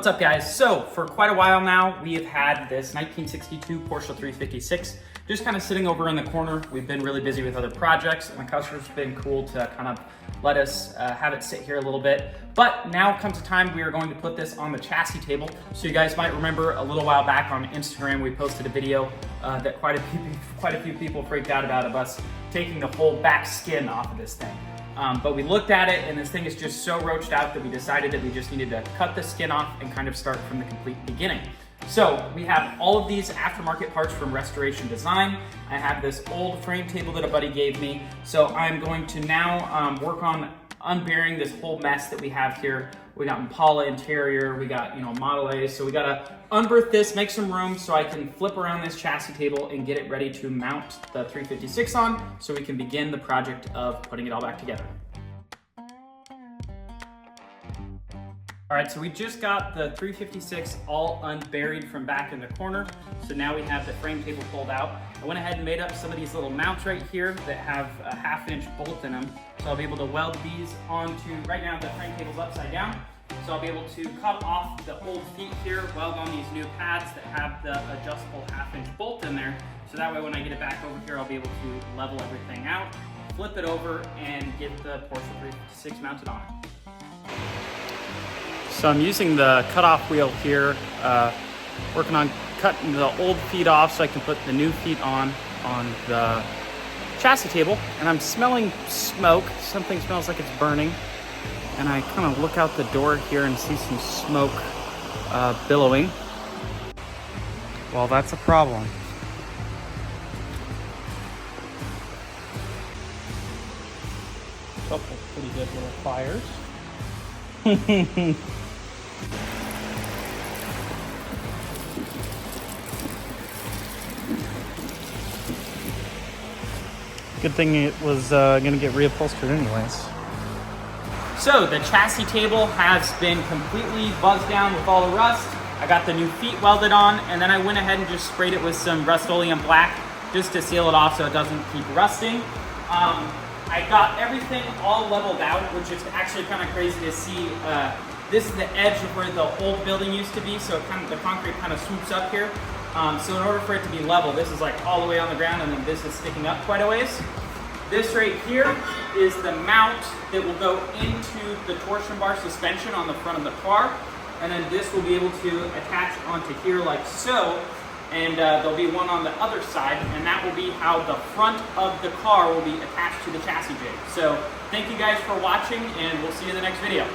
What's up, guys? So for quite a while now, we have had this 1962 Porsche 356 just kind of sitting over in the corner. We've been really busy with other projects, and the customer's been cool to kind of let us have it sit here a little bit. But now comes a time we are going to put this on the chassis table. So you guys might remember a little while back on Instagram, we posted a video that quite a few people freaked out about, of us taking the whole back skin off of this thing. But we looked at it, and this thing is just so roached out that we decided that we just needed to cut the skin off and kind of start from the complete beginning. So we have all of these aftermarket parts from Restoration Design. I have this old frame table that a buddy gave me. So I'm going to now work on unburying this whole mess that we have here. We got Impala interior, we got, Model A. So we gotta unberth this, make some room so I can flip around this chassis table and get it ready to mount the 356 on, so we can begin the project of putting it all back together. All right, so we just got the 356 all unburied from back in the corner. So now we have the frame table pulled out. I went ahead and made up some of these little mounts right here that have a 1/2-inch bolt in them. So I'll be able to weld these onto, right now the frame table's upside down. So I'll be able to cut off the old feet here, weld on these new pads that have the adjustable 1/2-inch bolt in there. So that way when I get it back over here, I'll be able to level everything out, flip it over, and get the Porsche 356 mounted on it. So I'm using the cutoff wheel here, working on cutting the old feet off so I can put the new feet on the chassis table. And I'm smelling smoke. Something smells like it's burning. And I kind of look out the door here and see some smoke billowing. Well, that's a problem. Couple pretty good little fires. Good thing it was gonna get reupholstered anyways. So the chassis table has been completely buzzed down with all the rust. I got the new feet welded on, and then I went ahead and just sprayed it with some Rust-Oleum black just to seal it off so it doesn't keep rusting. I got everything all leveled out, which is actually kind of crazy to see. This is the edge of where the old building used to be, so the concrete kind of swoops up here. So in order for it to be level, this is like all the way on the ground, and then this is sticking up quite a ways. This right here is the mount that will go into the torsion bar suspension on the front of the car, and then this will be able to attach onto here like so. And there'll be one on the other side, and that will be how the front of the car will be attached to the chassis jig. So thank you guys for watching, and we'll see you in the next video.